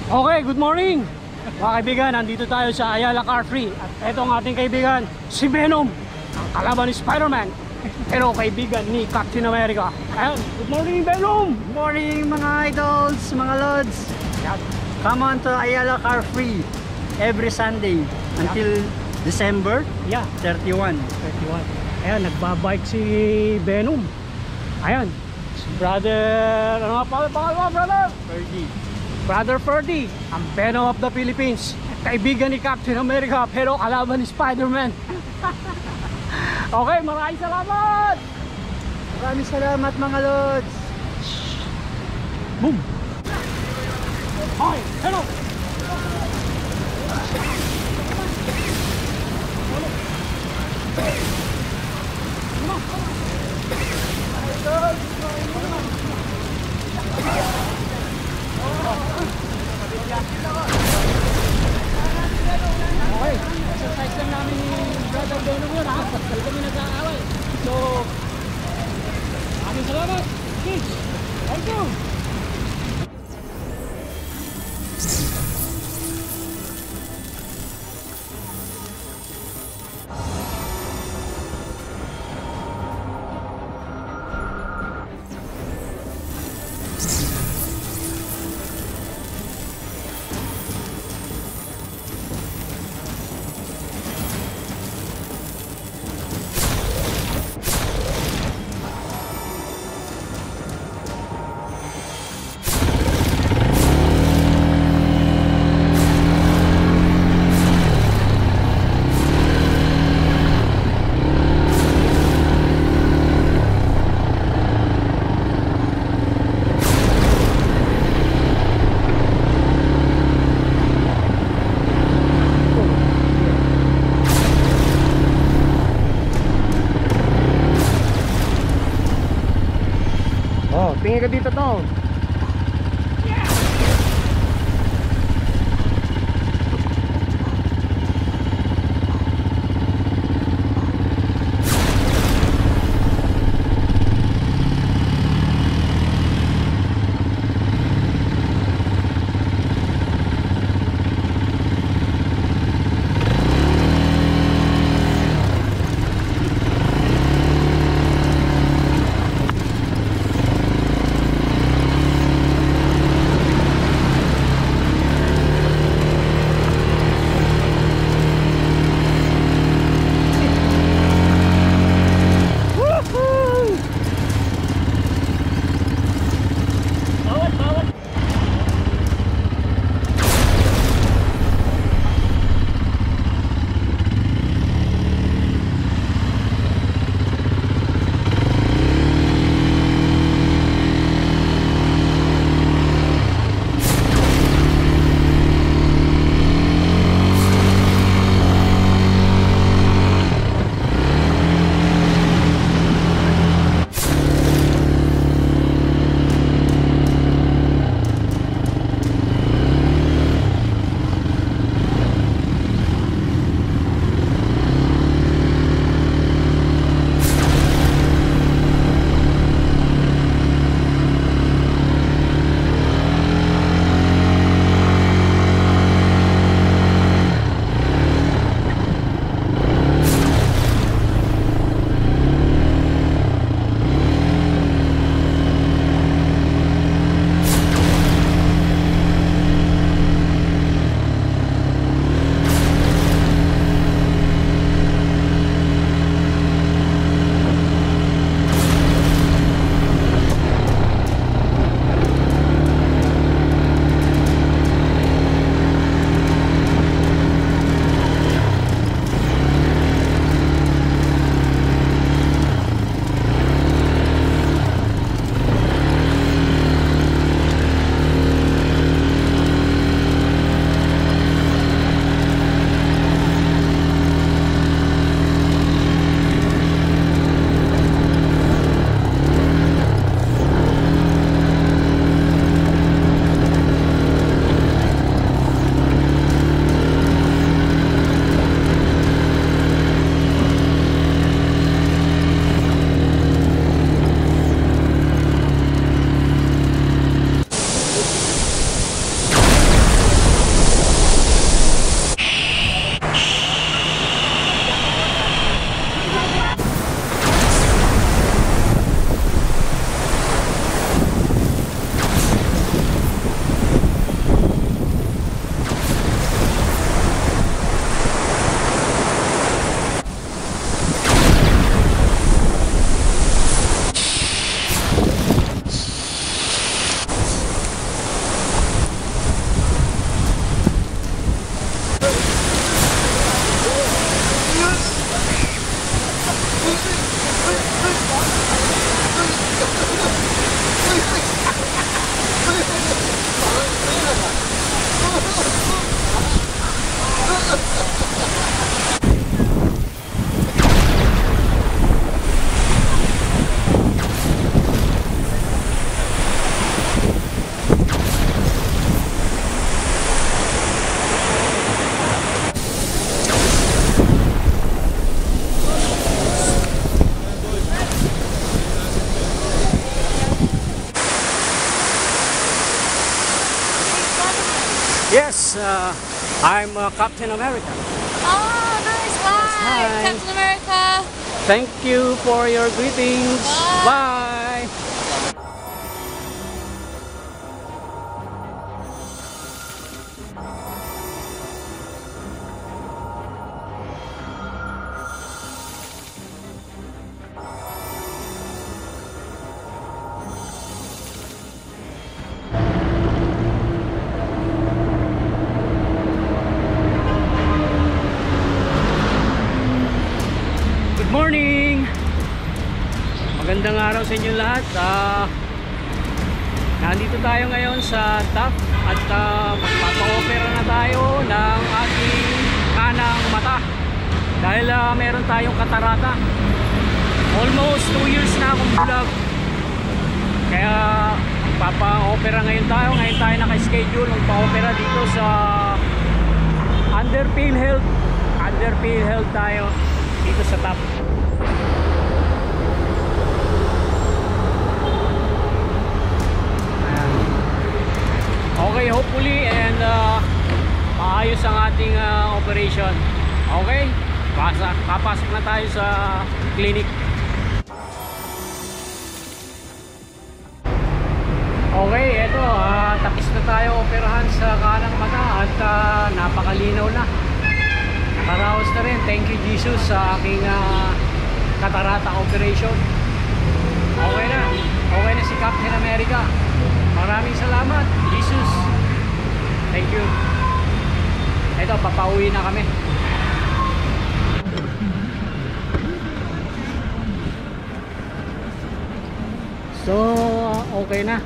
Okay, good morning mga kaibigan, nandito tayo sa Ayala Car Free. At eto ang ating kaibigan, si Venom, ang kalaban ni Spider-Man, pero kaibigan ni Captain America. Ayun, good morning Venom! Good morning mga idols, mga lods. Come on to Ayala Car Free every Sunday until December 31. Ayan, nagbabike si Venom. Ayan, si brother, ano nga pangalan mo brother? Fergie. Brother Ferdy, ang Venom of the Philippines. Kaibigan ni Captain America, pero kalaban ni Spider-Man. Okay, maraming salamat! Maraming salamat mga lods. Boom! Okay, hello! Okay, exercise lang namin ni Brother Venom yun ha. Hindi kami nag-aaway. So, maraming salamat. Kids, thank you. Tingin ka dito to. Yes, I'm Captain America. Oh, nice. Bye. Hi. Captain America. Thank you for your greetings. Bye. Good morning! Magandang araw sa inyo lahat. Nandito tayo ngayon sa TAP at magpapa-opera na tayo ng ating kanang mata dahil meron tayong katarata. Almost 2 years na akong vlog, kaya magpapa-opera ngayon tayo. Ngayon tayo naka-schedule magpa-opera dito sa under PhilHealth tayo dito sa TAP. Okay, hopefully and maayos ang ating operation. Okay, papasok na tayo sa clinic. Okay, eto, tapos na tayo operahan sa kanang mata at napakalinaw na. Nakaraos na rin. Thank you Jesus sa aking katarata operation. Okay na si Captain America. Maraming salamat Jesus. Thank you. Ito, papauwi na kami. So okay na,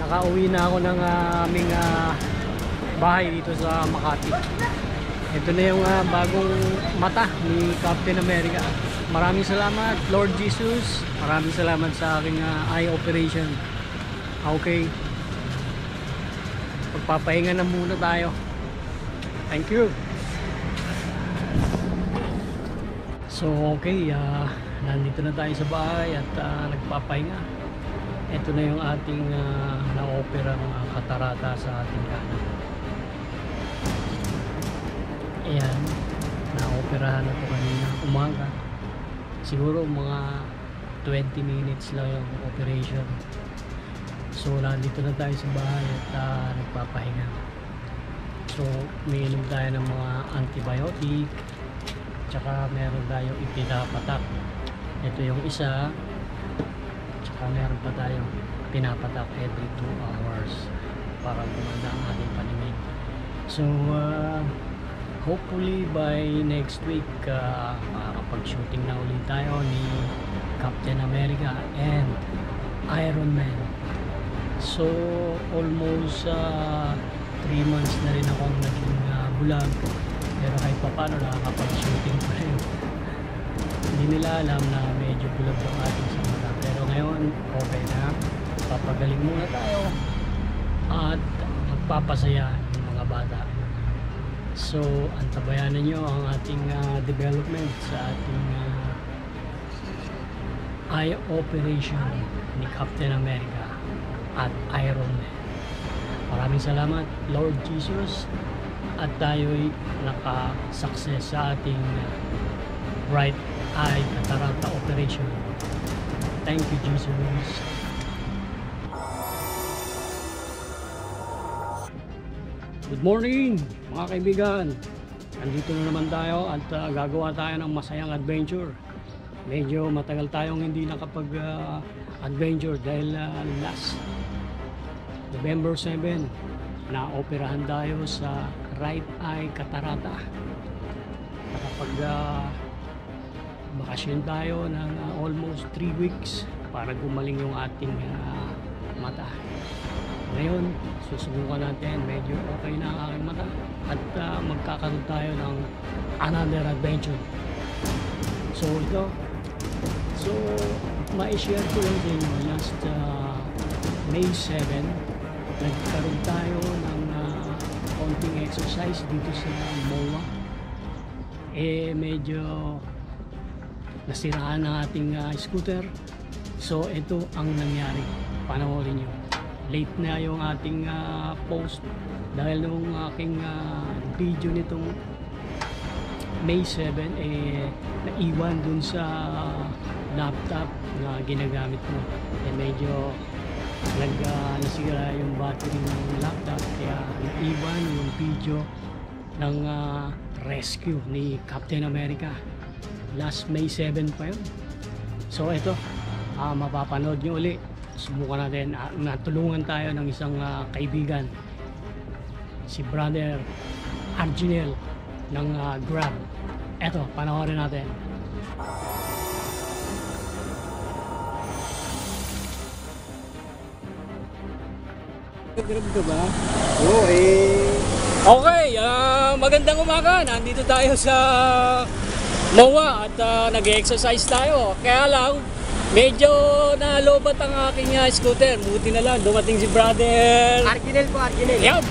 nakauwi na ako ng aming bahay dito sa Makati. Ito na yung bagong mata ni Captain America. Maraming salamat Lord Jesus. Maraming salamat sa aking eye operation. Okay, pagpapahinga na muna tayo. Thank you. So okay, nandito na tayo sa bahay at nagpapahinga. Ito na yung ating na-operang katarata sa ating kanan. Ayan, na-operahan na ito kanina umaga. Siguro mga 20 minutes lang yung operation. So nandito na tayo sa bahay at nagpapahinga. So umiinom tayo ng mga antibiotic, tsaka meron tayong ipinapatak. Ito yung isa, tsaka meron pa tayong pinapatak every 2 hours para gumanda ang ating paningin. So hopefully by next week makakapag-shooting na ulit tayo ni Captain America and Iron Man. So almost 3 months na rin akong naging bulag, pero kahit pa paano nakakapag-shooting pa rin. Hindi nila alam na medyo bulag ang ating sa mata, pero ngayon okay na. Papagaling muna tayo at magpapasaya yung mga bata. So antabayanan nyo ang ating development sa ating eye operation ni Captain America at Iron Man. Maraming salamat Lord Jesus, at tayo'y naka-success sa ating right eye cataracta operation. Thank you Jesus. Good morning mga kaibigan. Nandito na naman tayo at gagawa tayo ng masayang adventure. Medyo matagal tayong hindi nakapag-adventure dahil last November 7 na-operahan tayo sa right eye cataracta. Nakapag bakasyon tayo ng almost 3 weeks para gumaling yung ating mata. Ngayon susubukan natin, medyo okay na ang aking mata at magkakaroon tayo ng another adventure. So ito, so ma-share ko lang din last May 7 nagkaroon tayo ng konting exercise dito sa MOA. Medyo nasiraan ang ating scooter. So ito ang nangyari, panoorin nyo. late na yung ating post dahil nung aking video nitong May 7 naiwan dun sa laptop na ginagamit ko. Medyo nasira yung battery ng laptop kaya naiwan yung video ng rescue ni Captain America. Last May 7 pa yun. So ito, mapapanood nyo uli. Subukan natin, natulungan tayo ng isang kaibigan, si Brother Arginel ng Grab. Eto, panoorin natin. Grab ka ba? Oo, Okay, magandang umaga. Nandito tayo sa MOA at nag-exercise tayo. Kaya lang, medyo nalobat ang aking scooter. Buti na lang, dumating si Brother Arginel po, Arginel. Yan,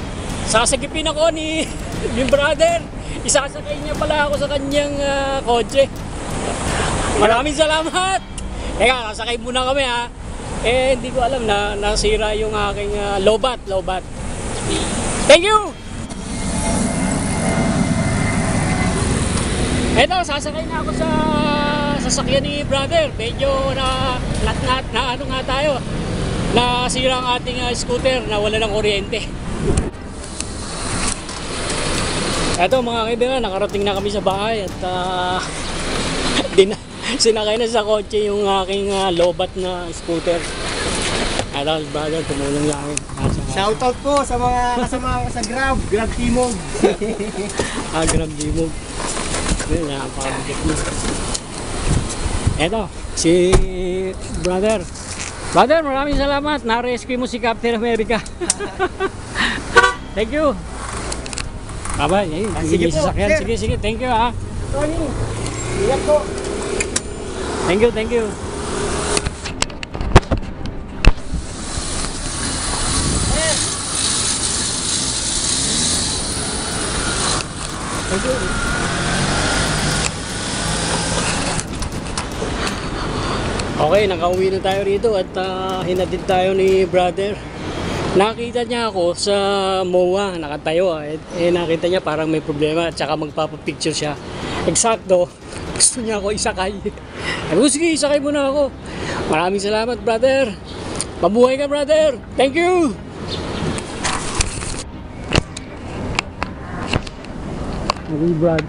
sasagipin ako ni yung brother. Isasakay niya pala ako sa kanyang kotse. Maraming salamat. Teka, sasakay muna kami ha. Hindi ko alam na nasira yung aking lobat. Thank you! Eto, sasakay na ako sa sasakyan ni brother. Medyo na ano nga tayo. Nasira ang ating scooter na wala ng kuryente. Eto mga kaibigan, nakarating na kami sa bahay at sinakay na sa kotse yung aking lobat na scooter. Eto, brother, tumulong lang. Shoutout po sa mga kasama ko sa Grab Timog. Grab Timog. Napakabigit mo. Eto, si brother. Brother, maraming salamat. Na-rescue mo si Captain America. Thank you. Bye-bye. Sige po, sir. Sige. Thank you ha. Tony, ingat po. Thank you. Okay, nakauwi na tayo rito at hinatid tayo ni brother. Nakita niya ako sa MOA, nakatayo nakita niya parang may problema at saka magpapapicture siya. Eksakto, gusto niya ako isakay. Sige, isakay mo na ako. Maraming salamat brother. Mabuhay ka brother. Thank you. Okay, Brad.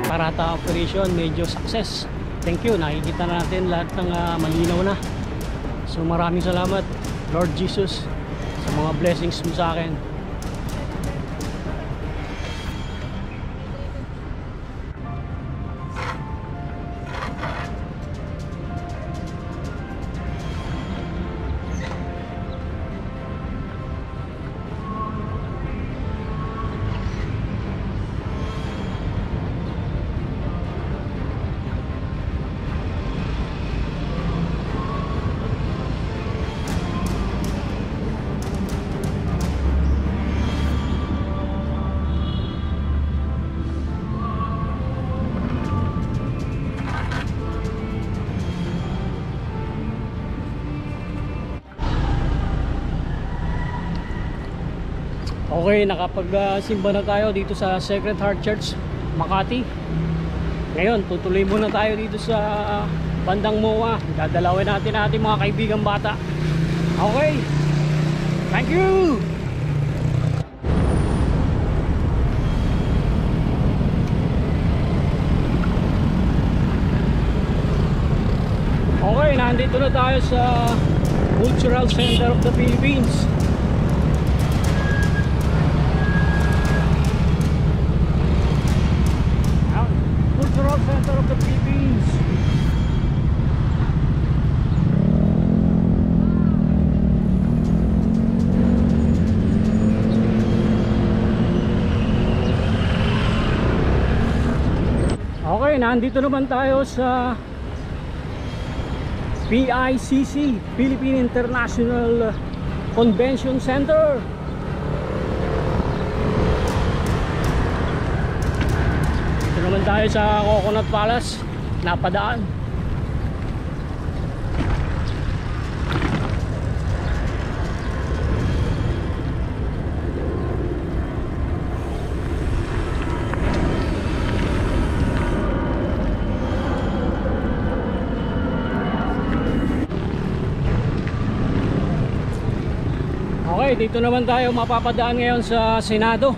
Parata operation medyo success. thank you. Nakikita natin lahat ng malinaw na. So maraming salamat Lord Jesus sa mga blessings mo sa akin. Okay, nakapag-simba na tayo dito sa Sacred Heart Church, Makati. Ngayon, tutuloy muna tayo dito sa bandang MOA. Dadalawin natin ating mga kaibigang bata. Okay, thank you! Okay, nandito na tayo sa Cultural Center of the Philippines. Cultural Center of the Philippines. Okay, nandito naman tayo sa PICC, Philippine International Convention Center. Dito naman tayo sa Coconut Palace, napadaan. Okay, dito naman tayo mapapadaan ngayon sa Senado.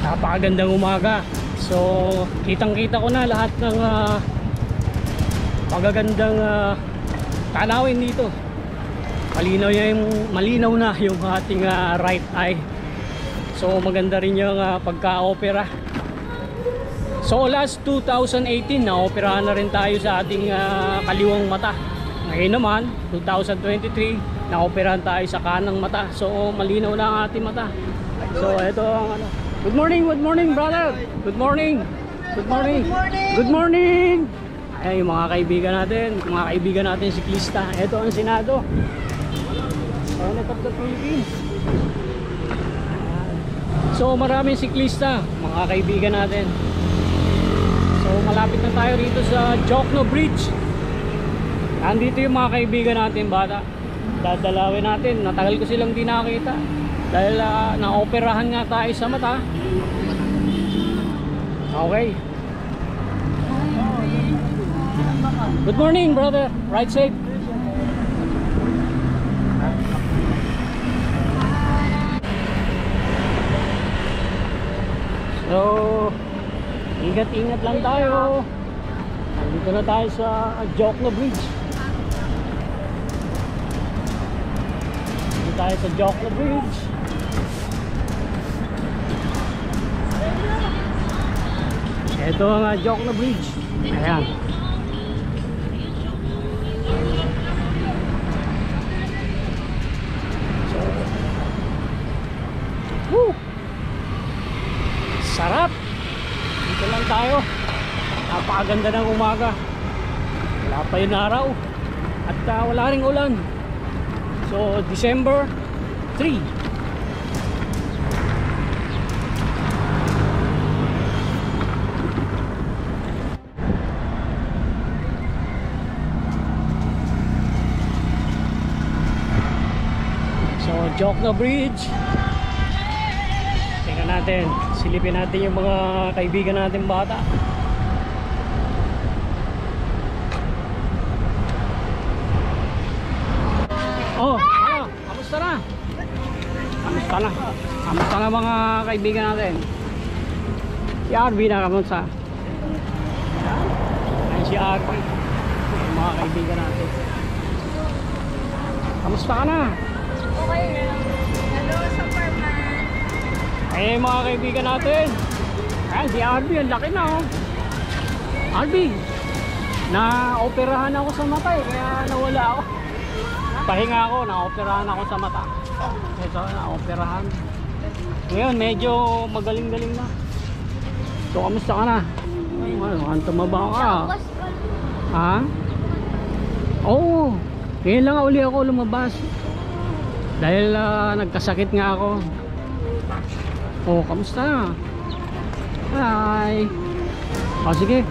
Napakagandang umaga. So, kitang-kita ko na lahat ng magagandang tanawin dito. Malinaw na yung ating right eye. So maganda rin yung pagka-opera. So last 2018 na-operahan na rin tayo sa ating kaliwang mata. Ngayon naman 2023 na-operahan tayo sa kanang mata. So malinaw na ang ating mata. So ito ang ano. Good morning brother. Good morning. Good morning. Good morning. Ay mga kaibigan natin siklista. Ito ang Senado. Senate of the Philippines. So maraming siklista, mga kaibigan natin. So malapit na tayo dito sa Jokno Bridge. Nandito yung mga kaibigan natin bata. Dadalawin natin, natagal ko silang di nakita. Dahil na-operahan nga tayo sa mata. Okay. Good morning brother, ride safe. So, ingat-ingat lang tayo. Nandito na tayo sa Jokno Bridge. Nandito tayo sa Jokno Bridge. Ito ang Jokno Bridge. Ayan. Woo! Sarap! Dito lang tayo. Napakaganda ng umaga. Wala pa yung araw. At wala ring ulan. So, December 3. So, Jokno Bridge. Tingnan natin. Silipin natin yung mga kaibigan natin bata. Kamusta na? Kamusta na mga kaibigan natin? Si RB na kamusta? Ayan si RB. Ayan, mga kaibigan natin. Kamusta ka na? Okay lang. Hello, Superman. Ayan mga kaibigan natin. Ayan si RB, ang laki na oh. RB, na-operahan ako sa mata eh, kaya nawala ako. Pahinga ako, na-operahan ako sa mata. Ito, na-operahan. Ngayon, medyo magaling-galing na. So, kamusta ka na? Ano, tumaba ka? Ha? Oo. Ngayon lang uli ako lumabas. Dahil nagkasakit nga ako. Oh, kamusta na? Hi. O, sige.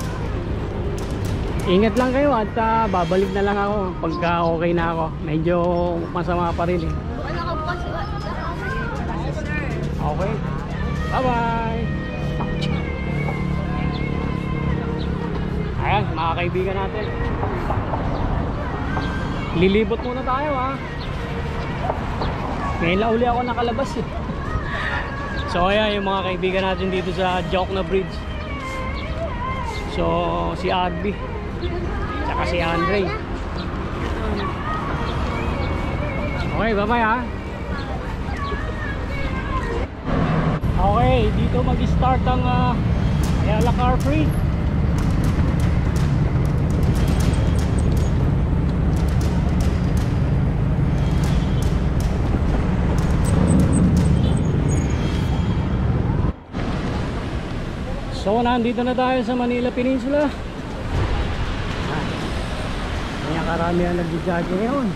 Ingat lang kayo at babalik na lang ako pagka okay na ako. Medyo masama pa rin eh. Okay. Bye-bye. Ayan, mga kaibigan natin. Lilibot muna tayo ha. Ngayon lang uli ako nakalabas eh. So ayan yung mga kaibigan natin dito sa Jokna Bridge. So si Agbi tsaka si Andre. Okay, bye-bye ha. Okay, dito mag-start ang Ayala Car Free. So nandito na tayo sa Manila Peninsula. Kaya karami ang nag-jogging ngayon.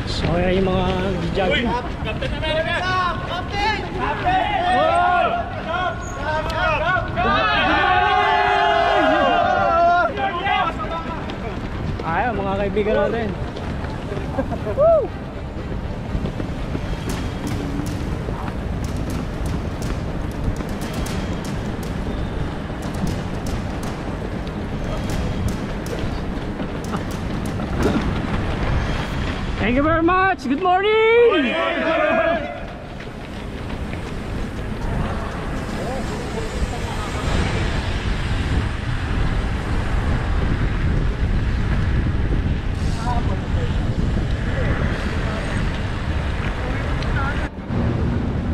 So ayan yung mga jogging. Captain America! Captain! Ayan mga kaibigan natin. Woo! Thank you very much. Good morning.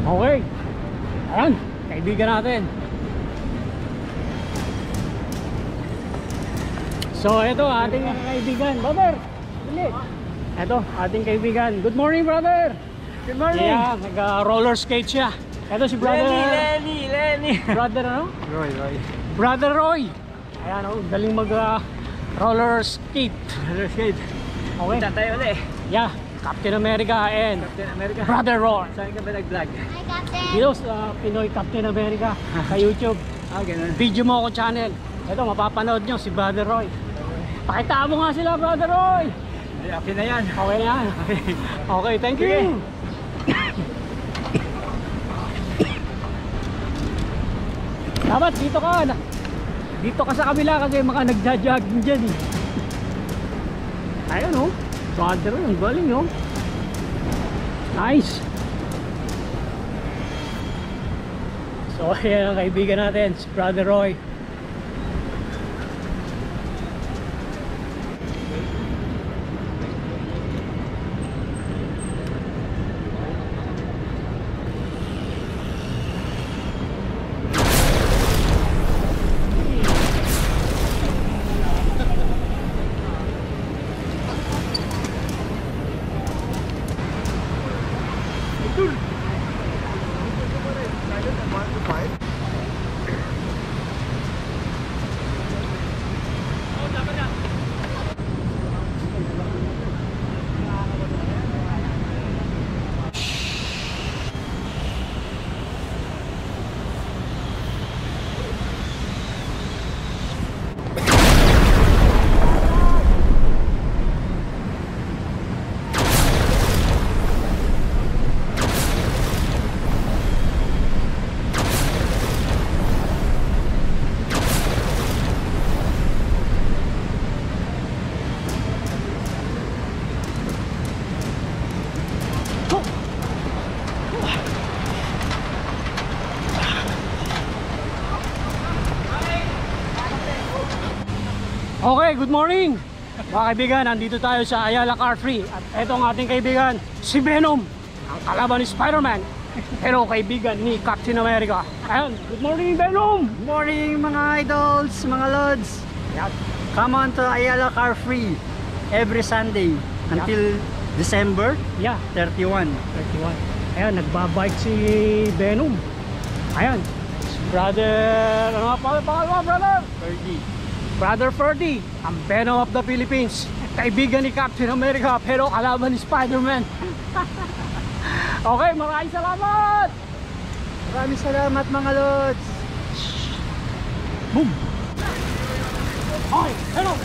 Okay. Ayan, kaibigan natin. So ito ating mga kaibigan. Brother, bilis. Ito, ating kaibigan. Good morning, brother. Good morning. Yeah, nag-roller skate siya. Ito si brother. Lenny. Brother ano? Roy. Brother Roy. Ayan oh, galing mag-roller skate. Roller skate. Okay. Punta tayo ulit. Yeah, Captain America and Captain America. Brother Roy. Saan ka ba nag-vlog? Hi, Captain. Dito sa Pinoy Captain America sa YouTube. Ganun. Video mo ako channel. Ito, mapapanood nyo si Brother Roy. Pakita mo nga sila, Brother Roy. Okay na yan. Okay na yan. Okay, thank you. Sige. Dapat dito ka. Dito ka sa kabila kasi mga nagja-jogging dyan eh. Ayun oh. Brother Roy, ang galing oh. Nice. So ayan ang kaibigan natin, si Brother Roy. Okay, good morning mga kaibigan, nandito tayo sa Ayala Car Free. At eto ang ating kaibigan, si Venom, ang kalaban ni Spider-Man, pero kaibigan ni Captain America. Ayan, good morning Venom! Good morning mga idols, mga lods. Ayan, Come on to Ayala Car Free every Sunday until December yeah, 31. 31. Ayan, nagbabike si Venom. Ayan, brother, ano nga pangalan mo, brother? Fergie. Brother Ferdy, ang Venom of the Philippines. Kaibigan ni Captain America, pero kalaban ni Spider-Man. Okay, maraming salamat! Maraming salamat mga lods. Boom! Okay, hello!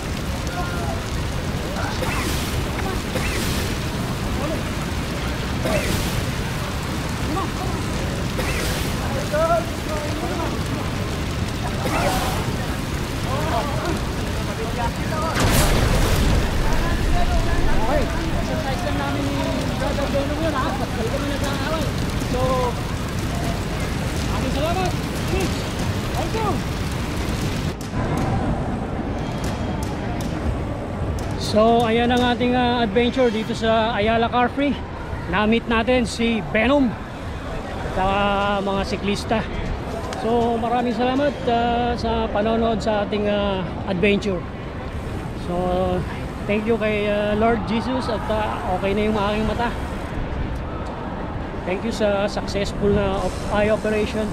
Okay, exercise lang namin ni Brother Venom yun ha. Hindi kami nag-aaral. So, maraming salamat. Please, thank you. So, ayan ang ating adventure dito sa Ayala Car Free. Na-meet natin si Venom at mga siklista. So, maraming salamat sa panonood sa ating adventure. So, thank you kay Lord Jesus at okay na yung aking mata. Thank you sa successful na eye operation.